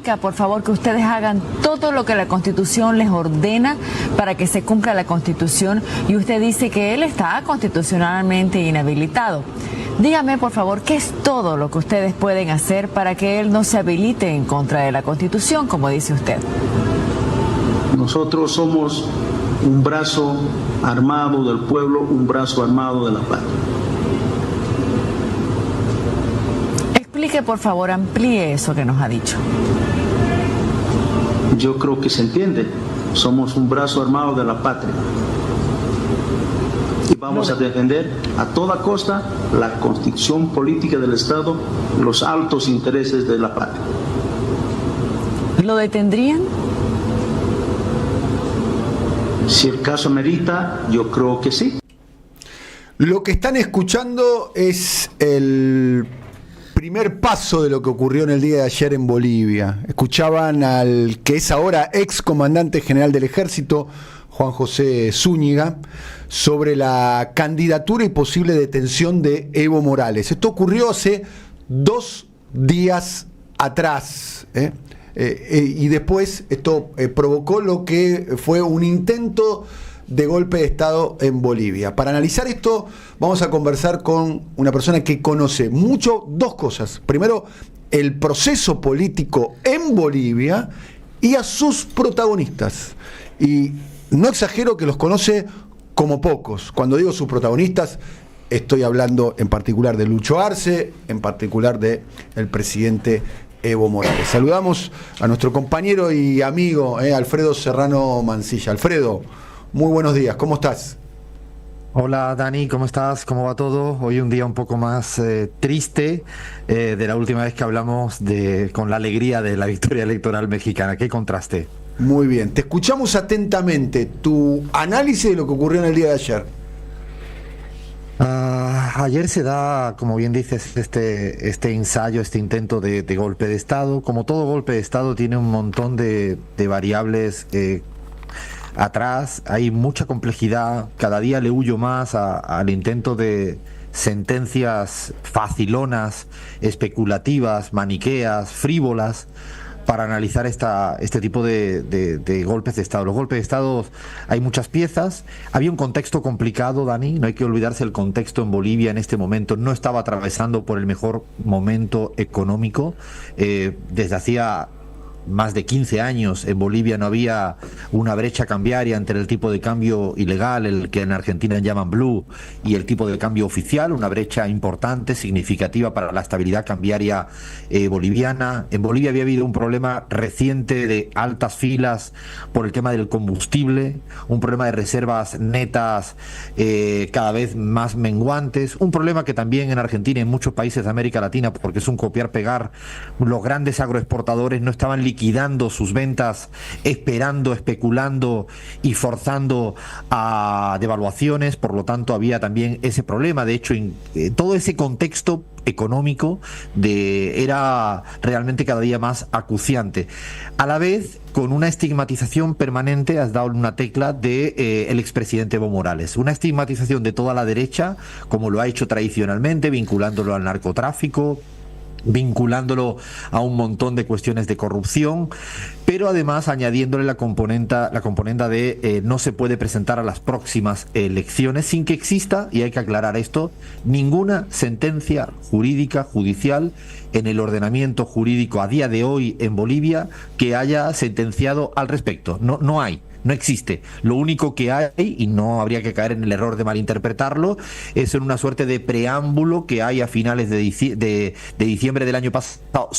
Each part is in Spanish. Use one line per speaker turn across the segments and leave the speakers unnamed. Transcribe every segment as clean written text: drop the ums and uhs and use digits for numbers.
explica, por favor, que ustedes hagan todo lo que la Constitución les ordena para que se cumpla la Constitución, y usted dice que él está constitucionalmente inhabilitado. Dígame, por favor, ¿qué es todo lo que ustedes pueden hacer para que él no se habilite en contra de la Constitución, como dice usted?
Nosotros somos un brazo armado del pueblo, un brazo armado de la patria.
Explique, por favor, amplíe eso que nos ha dicho.
Yo creo que se entiende. Somos un brazo armado de la patria. Y vamos a defender a toda costa la constitución política del Estado, los altos intereses de la patria.
¿Lo detendrían?
Si el caso merita, yo creo que sí.
Lo que están escuchando es el primer paso de lo que ocurrió en el día de ayer en Bolivia. Escuchaban al que es ahora ex comandante general del ejército, Juan José Zúñiga, sobre la candidatura y posible detención de Evo Morales. Esto ocurrió hace 2 días atrás, y después esto provocó lo que fue un intento de golpe de Estado en Bolivia. Para analizar esto vamos a conversar con una persona que conoce mucho 2 cosas. Primero, el proceso político en Bolivia y a sus protagonistas. Y no exagero que los conoce como pocos. Cuando digo sus protagonistas, estoy hablando en particular de Lucho Arce, en particular de el presidente Evo Morales. Saludamos a nuestro compañero y amigo Alfredo Serrano Mancilla. Alfredo, muy buenos días, ¿cómo estás?
Hola Dani, ¿cómo estás? ¿Cómo va todo? Hoy un día un poco más triste de la última vez que hablamos con la alegría de la victoria electoral mexicana. ¿Qué contraste?
Muy bien, te escuchamos atentamente. Tu análisis de lo que ocurrió en el día de ayer.
Ayer se da, como bien dices, este ensayo, este intento de golpe de Estado. Como todo golpe de Estado tiene un montón de variables atrás, hay mucha complejidad. Cada día le huyo más al intento de sentencias facilonas, especulativas, maniqueas, frívolas, para analizar este tipo de golpes de Estado. Los golpes de Estado, hay muchas piezas. Había un contexto complicado, Dani, no hay que olvidarse el contexto en Bolivia en este momento. No estaba atravesando por el mejor momento económico. Desde hacía más de 15 años en Bolivia no había una brecha cambiaria entre el tipo de cambio ilegal, el que en Argentina llaman blue, y el tipo de cambio oficial, una brecha importante, significativa para la estabilidad cambiaria boliviana. En Bolivia había habido un problema reciente de altas filas por el tema del combustible, un problema de reservas netas cada vez más menguantes, un problema que también en Argentina y en muchos países de América Latina, porque es un copiar-pegar, los grandes agroexportadores no estaban liquidando sus ventas, esperando, especulando y forzando a devaluaciones. Por lo tanto había también ese problema. De hecho, todo ese contexto económico era realmente cada día más acuciante. A la vez, con una estigmatización permanente, has dado una tecla de el expresidente Evo Morales, una estigmatización de toda la derecha, como lo ha hecho tradicionalmente, vinculándolo al narcotráfico, vinculándolo a un montón de cuestiones de corrupción, pero además añadiéndole la componente de no se puede presentar a las próximas elecciones sin que exista, y hay que aclarar esto, ninguna sentencia jurídica, judicial, en el ordenamiento jurídico a día de hoy en Bolivia que haya sentenciado al respecto. No hay. No existe. Lo único que hay, y no habría que caer en el error de malinterpretarlo, es en una suerte de preámbulo que hay a finales de diciembre del año pasado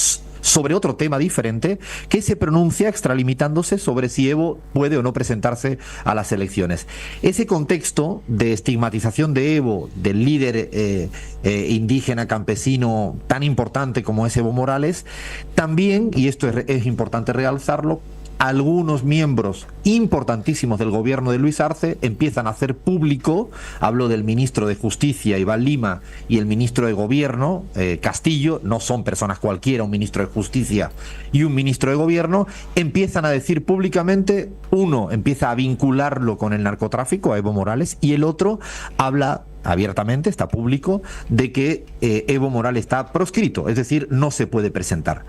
sobre otro tema diferente, que se pronuncia extralimitándose sobre si Evo puede o no presentarse a las elecciones. Ese contexto de estigmatización de Evo, del líder indígena campesino tan importante como es Evo Morales, también, y esto es importante realzarlo, algunos miembros importantísimos del gobierno de Luis Arce empiezan a hacer público, hablo del ministro de Justicia, Iván Lima, y el ministro de Gobierno, Castillo, no son personas cualquiera, un ministro de Justicia y un ministro de Gobierno, empiezan a decir públicamente, uno empieza a vincularlo con el narcotráfico, a Evo Morales, y el otro habla abiertamente, está público, de que Evo Morales está proscrito, es decir, no se puede presentar.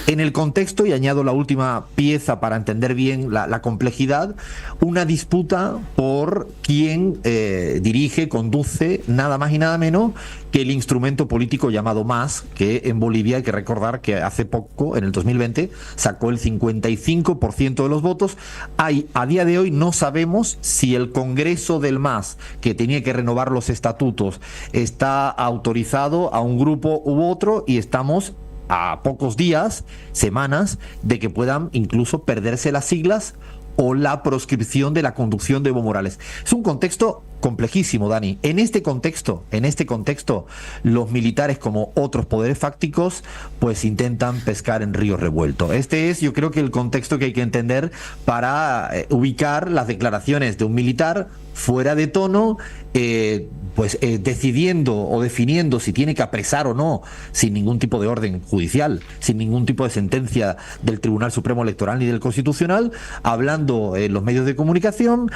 En el contexto, y añado la última pieza para entender bien la complejidad, una disputa por quién dirige, conduce, nada más y nada menos que el instrumento político llamado MAS, que en Bolivia hay que recordar que hace poco, en el 2020, sacó el 55% de los votos. A día de hoy no sabemos si el Congreso del MAS, que tenía que renovar los estatutos, está autorizado a un grupo u otro, y estamos a pocos días, semanas, de que puedan incluso perderse las siglas o la proscripción de la conducción de Evo Morales. Es un contexto complejísimo, Dani. En este contexto, los militares, como otros poderes fácticos, pues intentan pescar en río revuelto. Este es, yo creo, que el contexto que hay que entender para ubicar las declaraciones de un militar fuera de tono, decidiendo o definiendo si tiene que apresar o no, sin ningún tipo de orden judicial, sin ningún tipo de sentencia del Tribunal Supremo Electoral ni del Constitucional, hablando en los medios de comunicación,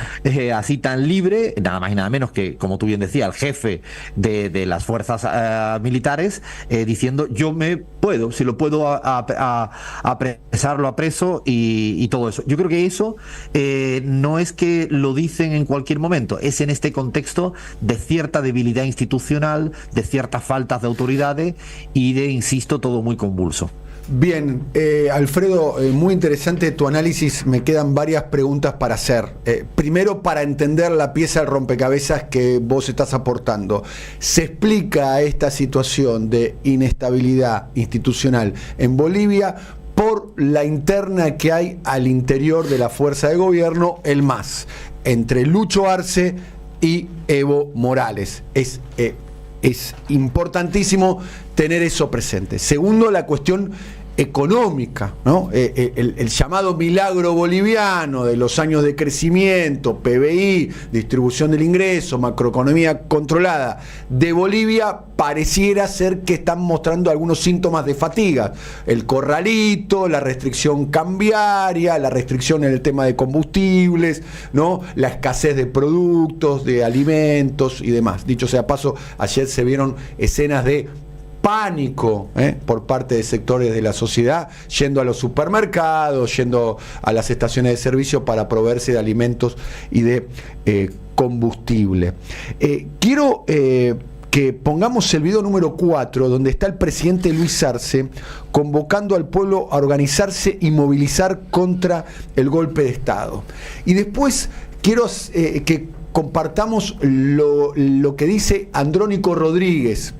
así tan libre, nada más y nada menos que, como tú bien decías, el jefe de las fuerzas militares, diciendo, yo me puedo, si lo puedo apresar, lo apreso, y todo eso. Yo creo que eso no es que lo dicen en cualquier momento, es en este contexto de cierta debilidad institucional, de ciertas faltas de autoridades y de, insisto, todo muy convulso.
Bien, Alfredo, muy interesante tu análisis. Me quedan varias preguntas para hacer. Primero, para entender la pieza del rompecabezas que vos estás aportando. ¿Se explica esta situación de inestabilidad institucional en Bolivia por la interna que hay al interior de la fuerza de gobierno, el MAS, entre Lucho Arce y Evo Morales? Es importantísimo tener eso presente. Segundo, la cuestión económica, ¿no? El llamado milagro boliviano de los años de crecimiento, PBI, distribución del ingreso, macroeconomía controlada de Bolivia, pareciera ser que están mostrando algunos síntomas de fatiga. El corralito, la restricción cambiaria, la restricción en el tema de combustibles, ¿no? La escasez de productos, de alimentos y demás. Dicho sea paso, ayer se vieron escenas de pánico por parte de sectores de la sociedad, yendo a los supermercados, yendo a las estaciones de servicio para proveerse de alimentos y de combustible. Quiero que pongamos el video número 4, donde está el presidente Luis Arce convocando al pueblo a organizarse y movilizar contra el golpe de Estado. Y después quiero que compartamos lo que dice Andrónico Rodríguez,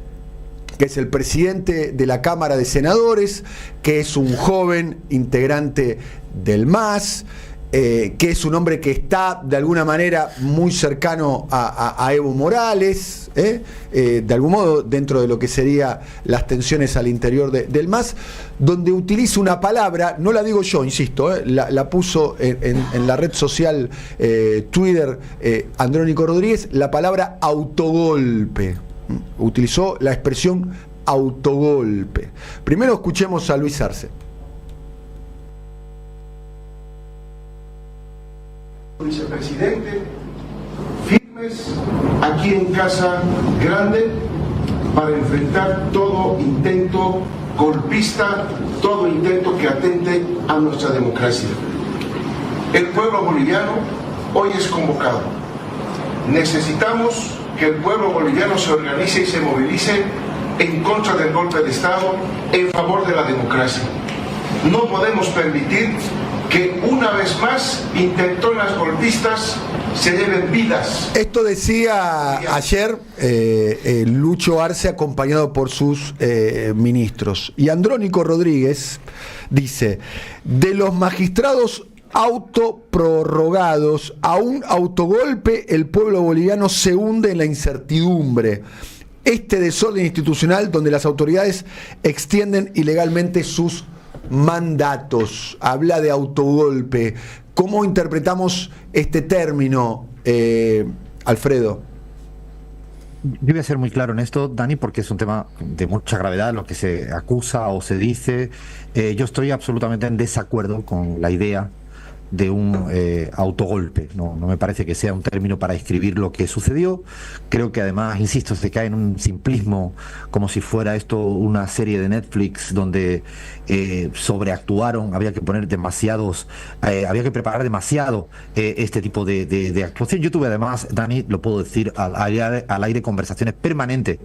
que es el presidente de la Cámara de Senadores, que es un joven integrante del MAS, que es un hombre que está de alguna manera muy cercano a Evo Morales, de algún modo dentro de lo que serían las tensiones al interior del MAS, donde utiliza una palabra, no la digo yo, insisto, la puso en la red social Twitter Andrónico Rodríguez, la palabra autogolpe. Utilizó la expresión autogolpe. Primero escuchemos a Luis Arce.
Vicepresidente, firmes aquí en Casa Grande para enfrentar todo intento golpista, todo intento que atente a nuestra democracia. El pueblo boliviano hoy es convocado. Necesitamos que el pueblo boliviano se organice y se movilice en contra del golpe de Estado, en favor de la democracia. No podemos permitir que una vez más intentonas golpistas se lleven vidas.
Esto decía ayer Lucho Arce, acompañado por sus ministros. Y Andrónico Rodríguez dice: de los magistrados autoprorrogados a un autogolpe, el pueblo boliviano se hunde en la incertidumbre. Este desorden institucional donde las autoridades extienden ilegalmente sus mandatos. Habla de autogolpe. ¿Cómo interpretamos este término, Alfredo?
Yo voy a ser muy claro en esto, Dani, porque es un tema de mucha gravedad, lo que se acusa o se dice. Yo estoy absolutamente en desacuerdo con la idea de un autogolpe. No me parece que sea un término para describir lo que sucedió. Creo que además, insisto, se cae en un simplismo, como si fuera esto una serie de Netflix donde sobreactuaron, había que poner demasiados, había que preparar demasiado este tipo de actuación. Yo tuve además, Dani, lo puedo decir al aire, conversaciones permanentes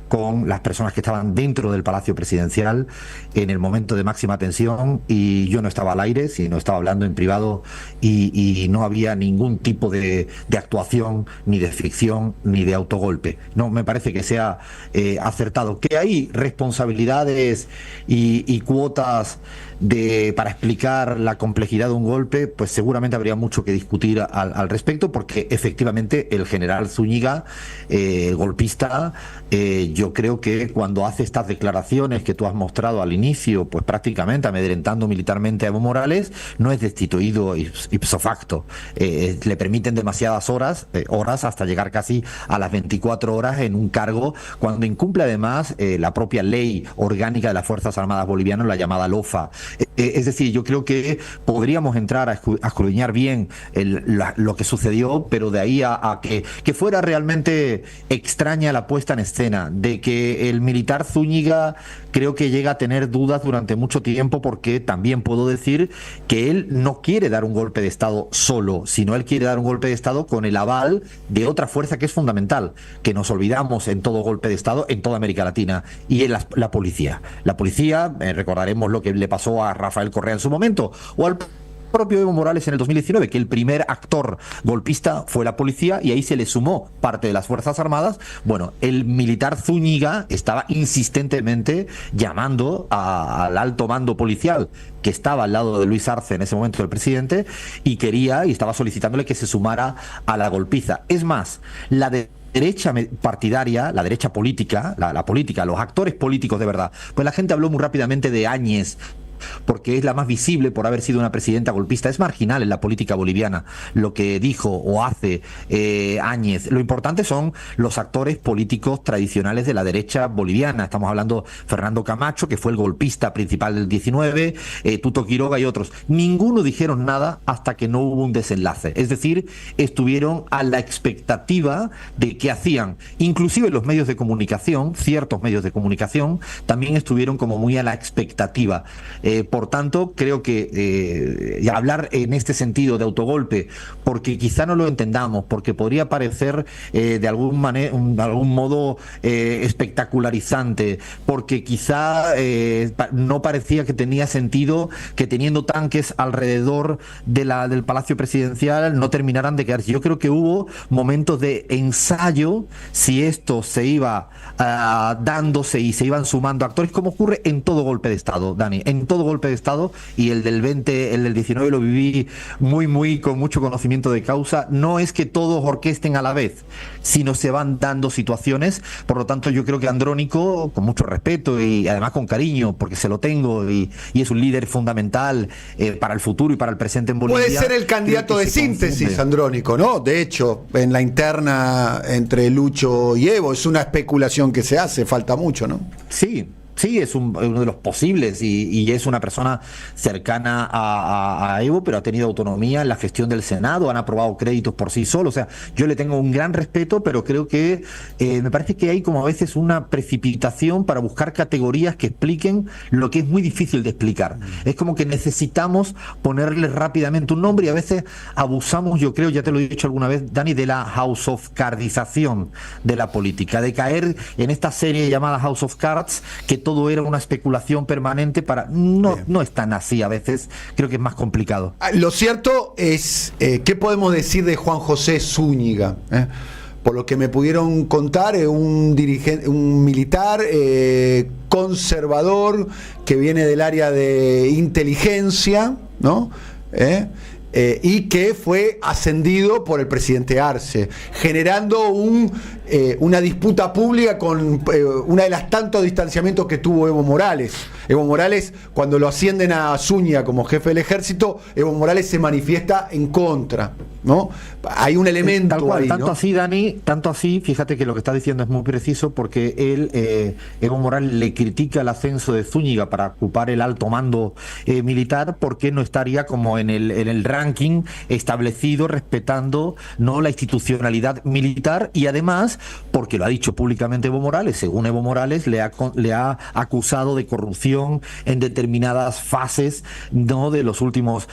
con las personas que estaban dentro del Palacio Presidencial en el momento de máxima tensión, y yo no estaba al aire, sino estaba hablando en privado, y no había ningún tipo de actuación, ni de ficción, ni de autogolpe. No me parece que sea acertado. Que hay responsabilidades y cuotas para explicar la complejidad de un golpe, pues seguramente habría mucho que discutir al respecto, porque efectivamente el general Zúñiga, el golpista, yo creo que cuando hace estas declaraciones que tú has mostrado al inicio, pues prácticamente amedrentando militarmente a Evo Morales, no es destituido ipso facto. Le permiten demasiadas horas hasta llegar casi a las 24 horas en un cargo, cuando incumple además la propia ley orgánica de las Fuerzas Armadas Bolivianas, la llamada LOFA. Es decir, yo creo que podríamos entrar a escudriñar bien lo que sucedió, pero de ahí a que fuera realmente extraña la puesta en escena, de que el militar Zúñiga creo que llega a tener dudas durante mucho tiempo, porque también puedo decir que él no quiere dar un golpe de Estado solo, sino él quiere dar un golpe de Estado con el aval de otra fuerza que es fundamental, que nos olvidamos en todo golpe de Estado en toda América Latina, y es la policía. La policía, recordaremos lo que le pasó a Rafael Correa en su momento, o al propio Evo Morales en el 2019, que el primer actor golpista fue la policía, y ahí se le sumó parte de las Fuerzas Armadas. Bueno, el militar Zúñiga estaba insistentemente llamando al alto mando policial, que estaba al lado de Luis Arce en ese momento, el presidente, y estaba solicitándole que se sumara a la golpiza. Es más, la derecha partidaria, la derecha política, la política, los actores políticos de verdad, pues la gente habló muy rápidamente de Áñez, porque es la más visible por haber sido una presidenta golpista. Es marginal en la política boliviana lo que dijo o hace Áñez. Lo importante son los actores políticos tradicionales de la derecha boliviana. Estamos hablando de Fernando Camacho, que fue el golpista principal del 19, Tuto Quiroga y otros. Ninguno dijeron nada hasta que no hubo un desenlace. Es decir, estuvieron a la expectativa de qué hacían. Inclusive los medios de comunicación, ciertos medios de comunicación, también estuvieron como muy a la expectativa. Por tanto, creo que hablar en este sentido de autogolpe, porque quizá no lo entendamos, porque podría parecer de algún modo espectacularizante, porque quizá no parecía que tenía sentido que teniendo tanques alrededor del Palacio Presidencial no terminaran de quedarse. Yo creo que hubo momentos de ensayo, si esto se iba dándose y se iban sumando actores, como ocurre en todo golpe de Estado, Dani, en todo golpe de Estado, y el del 19 lo viví muy con mucho conocimiento de causa. No es que todos orquesten a la vez, sino se van dando situaciones. Por lo tanto, yo creo que Andrónico, con mucho respeto y además con cariño, porque se lo tengo, y es un líder fundamental para el futuro y para el presente en Bolivia.
Puede ser el candidato de síntesis, Andrónico, ¿no? De hecho, en la interna entre Lucho y Evo, es una especulación que se hace, falta mucho, ¿no?
Sí, es uno de los posibles, y es una persona cercana a Evo, pero ha tenido autonomía en la gestión del Senado, han aprobado créditos por sí solos. O sea, yo le tengo un gran respeto, pero creo que me parece que hay como a veces una precipitación para buscar categorías que expliquen lo que es muy difícil de explicar. Es como que necesitamos ponerle rápidamente un nombre, y a veces abusamos, yo creo, ya te lo he dicho alguna vez, Dani, de la House of Cardización de la política, de caer en esta serie llamada House of Cards, que todo era una especulación permanente no es tan así. A veces creo que es más complicado.
Lo cierto es, ¿qué podemos decir de Juan José Zúñiga? Por lo que me pudieron contar, un militar conservador que viene del área de inteligencia, ¿no? Y que fue ascendido por el presidente Arce, generando una disputa pública con una de las tantos distanciamientos que tuvo Evo Morales. Evo Morales, cuando lo ascienden a Zúñiga como jefe del ejército, Evo Morales se manifiesta en contra, ¿no? Hay un elemento
tal cual,
ahí,
tanto
¿no?
así, Dani, tanto así, fíjate que lo que está diciendo es muy preciso, porque él, Evo Morales, le critica el ascenso de Zúñiga para ocupar el alto mando militar, porque no estaría como en el ranking establecido, respetando, ¿no?, la institucionalidad militar, y además porque lo ha dicho públicamente Evo Morales. Según Evo Morales, le ha acusado de corrupción en determinadas fases, ¿no?, de los últimos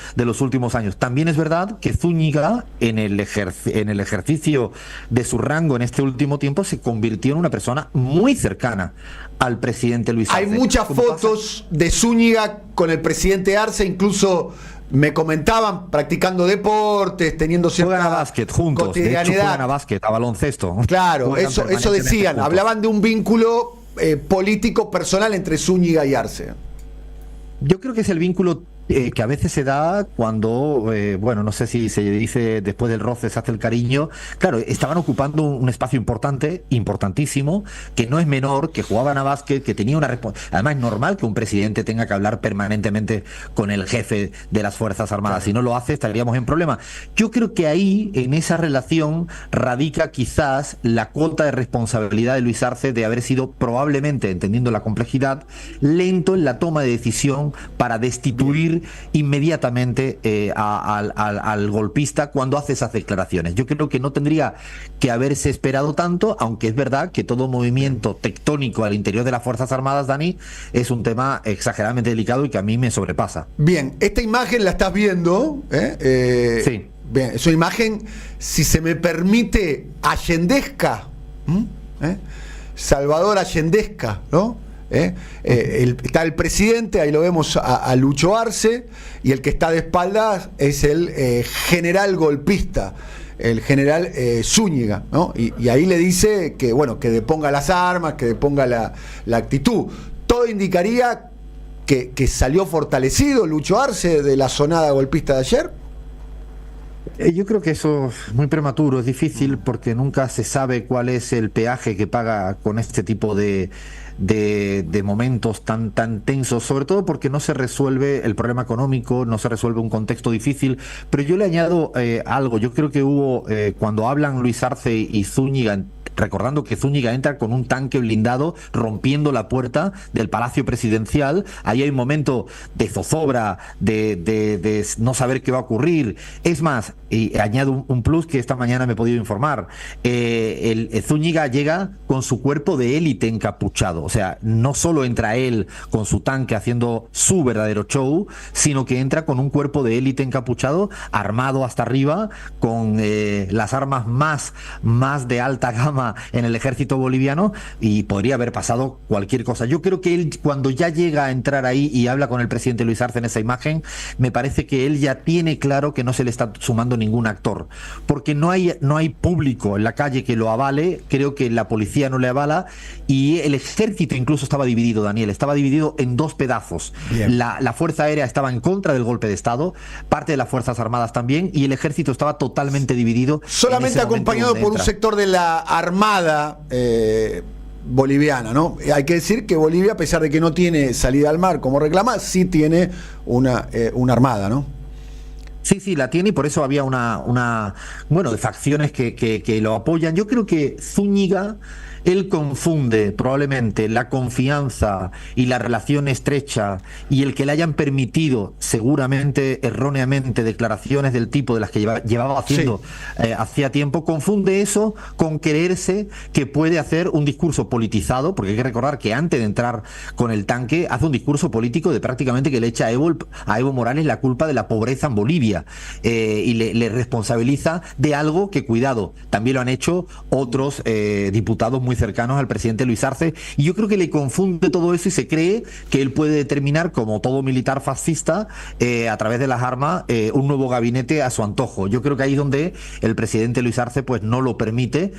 años. También es verdad que Zúñiga, en el ejercicio de su rango en este último tiempo, se convirtió en una persona muy cercana al presidente Luis Arce.
Hay muchas fotos de Zúñiga con el presidente Arce, incluso me comentaban practicando deportes, teniendo cierta
juegan a básquet juntos,
cotidianidad.
de hecho juegan a básquet, a baloncesto.
Claro,
Juegan
eso
permanentemente
decían,
juntos.
hablaban de un vínculo político personal entre Zúñiga y Arce.
Yo creo que es el vínculo que a veces se da cuando, bueno, no sé si se dice después del roce se hace el cariño. Claro, estaban ocupando un espacio importante, importantísimo, que no es menor, que jugaban a básquet, que tenía una responsabilidad. Además, es normal que un presidente tenga que hablar permanentemente con el jefe de las Fuerzas Armadas. Claro. Si no lo hace, estaríamos en problema. Yo creo que ahí, en esa relación, radica quizás la cuota de responsabilidad de Luis Arce de haber sido probablemente, entendiendo la complejidad, lento en la toma de decisión para destituir inmediatamente al golpista cuando hace esas declaraciones. Yo creo que no tendría que haberse esperado tanto, aunque es verdad que todo movimiento tectónico al interior de las Fuerzas Armadas, Dani, es un tema exageradamente delicado y que a mí me sobrepasa.
Bien, esta imagen la estás viendo,
sí.
Bien, es una imagen, si se me permite, allendesca, Salvador Allendesca, ¿no? Está el presidente, ahí lo vemos a Lucho Arce, y el que está de espaldas es el general golpista, el general Zúñiga, ¿no? Y ahí le dice que, bueno, que deponga las armas, que deponga la actitud. Todo indicaría que salió fortalecido Lucho Arce de la sonada golpista de ayer.
Yo creo que eso es muy prematuro, es difícil, porque nunca se sabe cuál es el peaje que paga con este tipo de momentos tan tensos, sobre todo porque no se resuelve el problema económico, no se resuelve un contexto difícil. Pero yo le añado algo. Yo creo que hubo, cuando hablan Luis Arce y Zúñiga, recordando que Zúñiga entra con un tanque blindado rompiendo la puerta del Palacio Presidencial, ahí hay un momento de zozobra, de no saber qué va a ocurrir. Es más, y añado un plus que esta mañana me he podido informar, el Zúñiga llega con su cuerpo de élite encapuchado. O sea, no solo entra él con su tanque haciendo su verdadero show, sino que entra con un cuerpo de élite encapuchado, armado hasta arriba, con las armas más de alta gama en el ejército boliviano, y podría haber pasado cualquier cosa. Yo creo que él, cuando ya llega a entrar ahí y habla con el presidente Luis Arce en esa imagen, me parece que él ya tiene claro que no se le está sumando ningún actor, porque no hay público en la calle que lo avale. Creo que la policía no le avala, y el ejército incluso estaba dividido, Daniel, estaba dividido en dos pedazos. La Fuerza Aérea estaba en contra del golpe de Estado, parte de las Fuerzas Armadas también, y el ejército estaba totalmente dividido.
Solamente acompañado por un sector de la Armada boliviana, ¿no? Hay que decir que Bolivia, a pesar de que no tiene salida al mar como reclama, sí tiene una armada, ¿no?
Sí, la tiene, y por eso había bueno, de facciones que lo apoyan. Yo creo que Zúñiga, él confunde probablemente la confianza y la relación estrecha, y el que le hayan permitido, seguramente erróneamente, declaraciones del tipo de las que llevaba haciendo hacía tiempo, confunde eso con creerse que puede hacer un discurso politizado, porque hay que recordar que antes de entrar con el tanque hace un discurso político de prácticamente que le echa a Evo Morales la culpa de la pobreza en Bolivia, y le responsabiliza de algo que, cuidado, también lo han hecho otros diputados muy cercanos al presidente Luis Arce, y yo creo que le confunde todo eso y se cree que él puede determinar, como todo militar fascista, a través de las armas, un nuevo gabinete a su antojo. Yo creo que ahí es donde el presidente Luis Arce pues no lo permite,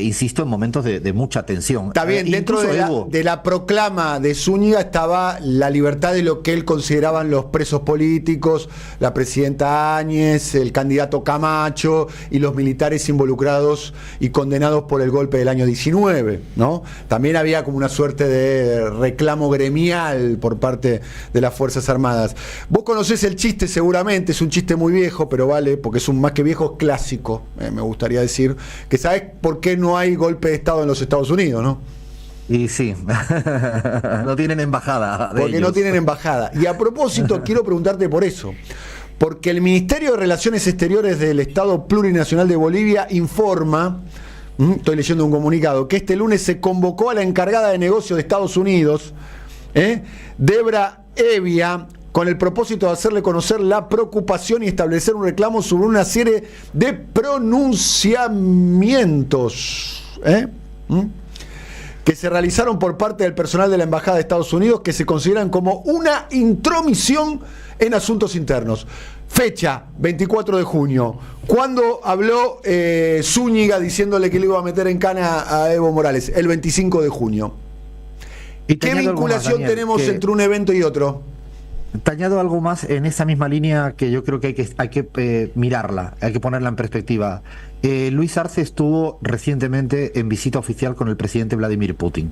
insisto, en momentos de mucha tensión.
Está bien, dentro de la proclama de Zúñiga estaba la libertad de lo que él consideraban los presos políticos, la presidenta Áñez, el candidato Camacho y los militares involucrados y condenados por el golpe del año 19. 19, ¿no? También había como una suerte de reclamo gremial por parte de las Fuerzas Armadas. Vos conocés el chiste seguramente, es un chiste muy viejo, pero vale, porque es un más que viejo clásico, me gustaría decir, que sabés por qué no hay golpe de Estado en los Estados Unidos, ¿no?
Y sí, no tienen embajada.
Porque ellos no tienen embajada. Y a propósito, quiero preguntarte por eso. Porque el Ministerio de Relaciones Exteriores del Estado Plurinacional de Bolivia informa, estoy leyendo un comunicado, que este lunes se convocó a la encargada de negocios de Estados Unidos, Debra Evia, con el propósito de hacerle conocer la preocupación y establecer un reclamo sobre una serie de pronunciamientos que se realizaron por parte del personal de la Embajada de Estados Unidos, que se consideran como una intromisión en asuntos internos. Fecha, 24 de junio. ¿Cuándo habló Zúñiga diciéndole que le iba a meter en cana a Evo Morales? El 25 de junio.
Y
¿Qué vinculación tenemos entre un evento y otro?
Te añado algo más en esa misma línea que yo creo que hay que mirarla, hay que ponerla en perspectiva. Luis Arce estuvo recientemente en visita oficial con el presidente Vladimir Putin,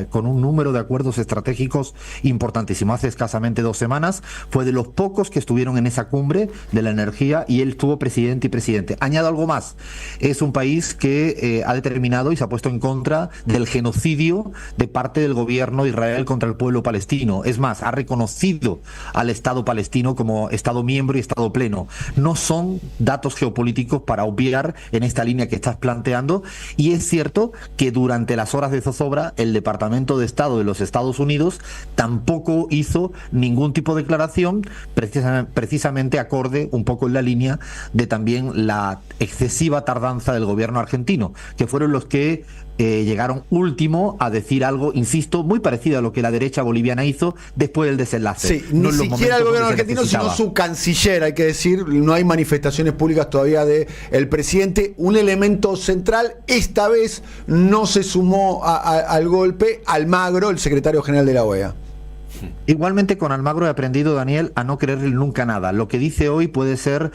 con un número de acuerdos estratégicos importantísimo. Hace escasamente 2 semanas fue de los pocos que estuvieron en esa cumbre de la energía y él estuvo presidente y presidente. Añado algo más, es un país que ha determinado y se ha puesto en contra del genocidio de parte del gobierno de Israel contra el pueblo palestino. Es más, ha reconocido al Estado palestino como Estado miembro y Estado pleno. No son datos geopolíticos para obviar en esta línea que estás planteando, y es cierto que durante las horas de zozobra el Departamento de Estado de los Estados Unidos tampoco hizo ningún tipo de declaración, precisamente acorde un poco en la línea de también la excesiva tardanza del gobierno argentino, que fueron los que llegaron último a decir algo, insisto, muy parecido a lo que la derecha boliviana hizo después del desenlace.
Sí, no ni siquiera el gobierno argentino, sino su canciller, hay que decir, no hay manifestaciones públicas todavía de el presidente. Un elemento central, esta vez no se sumó al golpe Almagro, el secretario general de la OEA.
Igualmente con Almagro he aprendido, Daniel, a no creerle nunca nada. Lo que dice hoy puede ser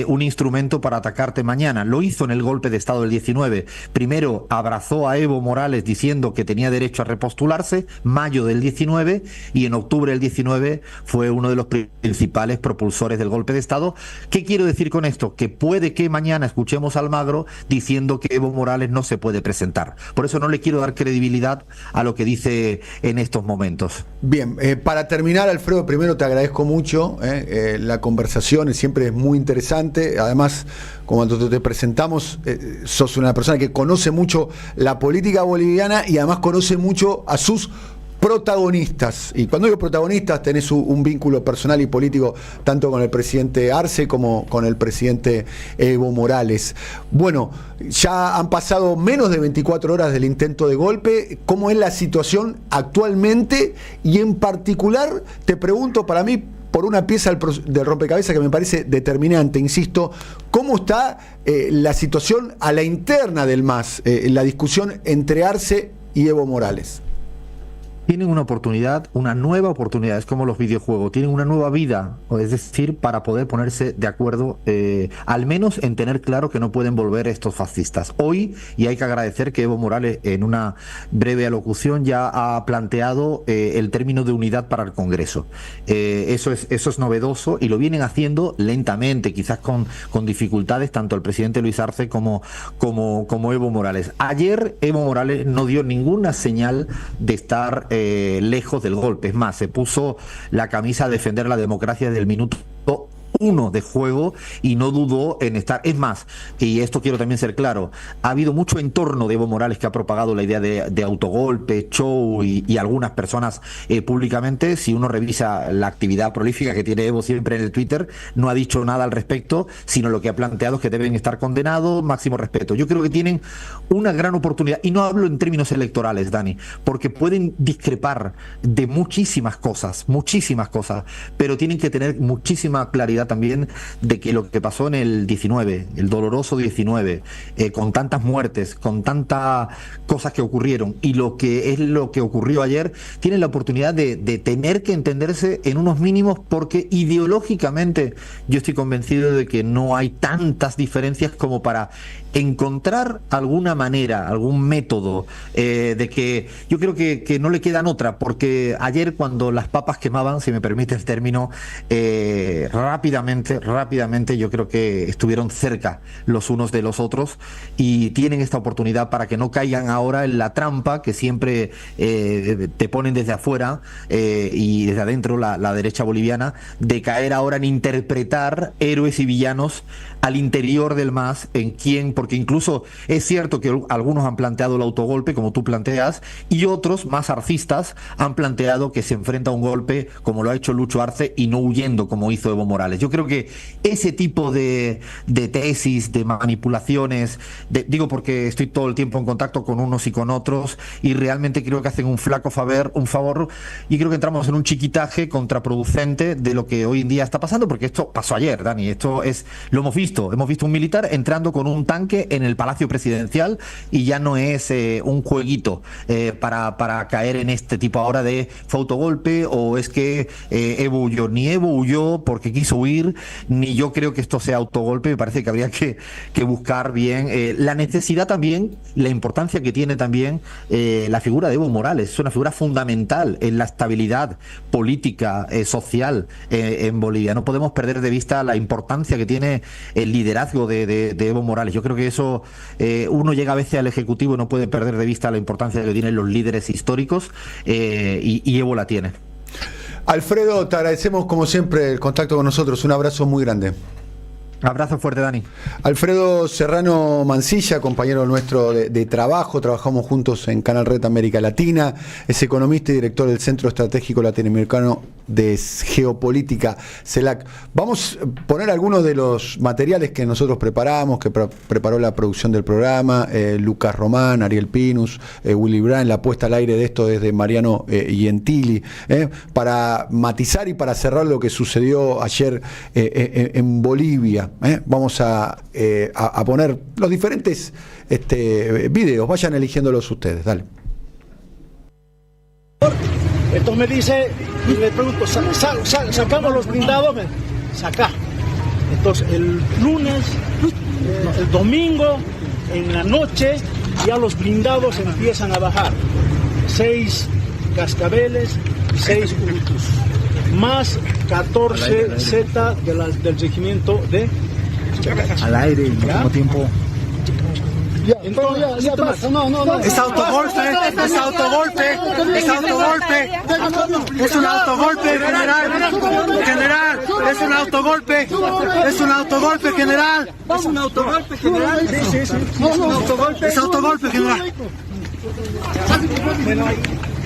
un instrumento para atacarte mañana. Lo hizo en el golpe de Estado del 19. Primero abrazó a Evo Morales diciendo que tenía derecho a repostularse, mayo del 19, y en octubre del 19 fue uno de los principales propulsores del golpe de Estado. ¿Qué quiero decir con esto? Que puede que mañana escuchemos a Almagro diciendo que Evo Morales no se puede presentar. Por eso no le quiero dar credibilidad a lo que dice en estos momentos.
Bien, para terminar, Alfredo, primero te agradezco mucho la conversación, siempre es muy interesante. Además, cuando te presentamos, sos una persona que conoce mucho la política boliviana y además conoce mucho a sus protagonistas. Y cuando digo protagonistas, tenés un vínculo personal y político tanto con el presidente Arce como con el presidente Evo Morales. Bueno, ya han pasado menos de 24 horas del intento de golpe. ¿Cómo es la situación actualmente? Y en particular, te pregunto, para mí, por una pieza del rompecabezas que me parece determinante, insisto, ¿cómo está la situación a la interna del MAS, la discusión entre Arce y Evo Morales?
Tienen una oportunidad, una nueva oportunidad, es como los videojuegos, tienen una nueva vida, es decir, para poder ponerse de acuerdo, al menos en tener claro que no pueden volver estos fascistas. Hoy, y hay que agradecer que Evo Morales en una breve alocución ya ha planteado el término de unidad para el Congreso. Eso es novedoso y lo vienen haciendo lentamente, quizás con dificultades, tanto el presidente Luis Arce como Evo Morales. Ayer Evo Morales no dio ninguna señal de estar lejos del golpe. Es más, se puso la camisa a defender la democracia desde el minuto 1 de juego y no dudó en estar. Es más, y esto quiero también ser claro, ha habido mucho entorno de Evo Morales que ha propagado la idea de autogolpe, show y algunas personas públicamente. Si uno revisa la actividad prolífica que tiene Evo siempre en el Twitter, no ha dicho nada al respecto, sino lo que ha planteado es que deben estar condenados, máximo respeto. Yo creo que tienen una gran oportunidad, y no hablo en términos electorales, Dani, porque pueden discrepar de muchísimas cosas, pero tienen que tener muchísima claridad oportunidad también de que lo que pasó en el 19, el doloroso 19, con tantas muertes, con tantas cosas que ocurrieron, y lo que ocurrió ayer, tienen la oportunidad de tener que entenderse en unos mínimos, porque ideológicamente yo estoy convencido de que no hay tantas diferencias como para encontrar alguna manera, algún método, de que yo creo que no le quedan otra, porque ayer cuando las papas quemaban, si me permite el término, rápidamente yo creo que estuvieron cerca los unos de los otros, y tienen esta oportunidad para que no caigan ahora en la trampa que siempre te ponen desde afuera y desde adentro la derecha boliviana, de caer ahora en interpretar héroes y villanos al interior del MAS, en quién, porque incluso es cierto que algunos han planteado el autogolpe, como tú planteas, y otros, más arcistas, han planteado que se enfrenta a un golpe como lo ha hecho Lucho Arce y no huyendo como hizo Evo Morales. Yo creo que ese tipo de tesis, de manipulaciones, digo porque estoy todo el tiempo en contacto con unos y con otros, y realmente creo que hacen un flaco favor, y creo que entramos en un chiquitaje contraproducente de lo que hoy en día está pasando, porque esto pasó ayer, Dani, lo hemos visto un militar entrando con un tanque en el Palacio Presidencial, y ya no es un jueguito para caer en este tipo ahora de fue autogolpe, o es que Evo huyó. Ni Evo huyó porque quiso huir, ni yo creo que esto sea autogolpe. Me parece que habría que buscar bien la necesidad también, la importancia que tiene también la figura de Evo Morales. Es una figura fundamental en la estabilidad política, social en Bolivia. No podemos perder de vista la importancia que tiene el liderazgo de Evo Morales. Yo creo que eso, uno llega a veces al Ejecutivo y no puede perder de vista la importancia que tienen los líderes históricos, y Evo la tiene.
Alfredo, te agradecemos como siempre el contacto con nosotros. Un abrazo muy grande.
Abrazo fuerte, Dani.
Alfredo Serrano Mancilla, compañero nuestro de trabajo, trabajamos juntos en Canal Red América Latina, es economista y director del Centro Estratégico Latinoamericano de Geopolítica, CELAC. Vamos a poner algunos de los materiales que nosotros preparamos, que preparó la producción del programa, Lucas Román, Ariel Pinus, Willy Brandt. La puesta al aire de esto desde Mariano Gentili, para matizar y para cerrar lo que sucedió ayer en Bolivia. Vamos a poner los diferentes videos, vayan eligiéndolos ustedes, dale.
Entonces me dice, y le pregunto, sacamos los blindados, saca. Entonces el lunes, el domingo, en la noche, ya los blindados empiezan a bajar. 6 cascabeles y 6 Urutus. Más 14 Z del regimiento de...
Al aire, al mismo tiempo.
Entonces, ya pasa. No.
Es autogolpe, es autogolpe, es autogolpe, es un autogolpe, general, es un autogolpe, es un autogolpe, general, es un autogolpe, general, sí, es un autogolpe, es autogolpe, general. Bueno, ahí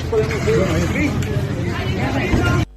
podemos ver.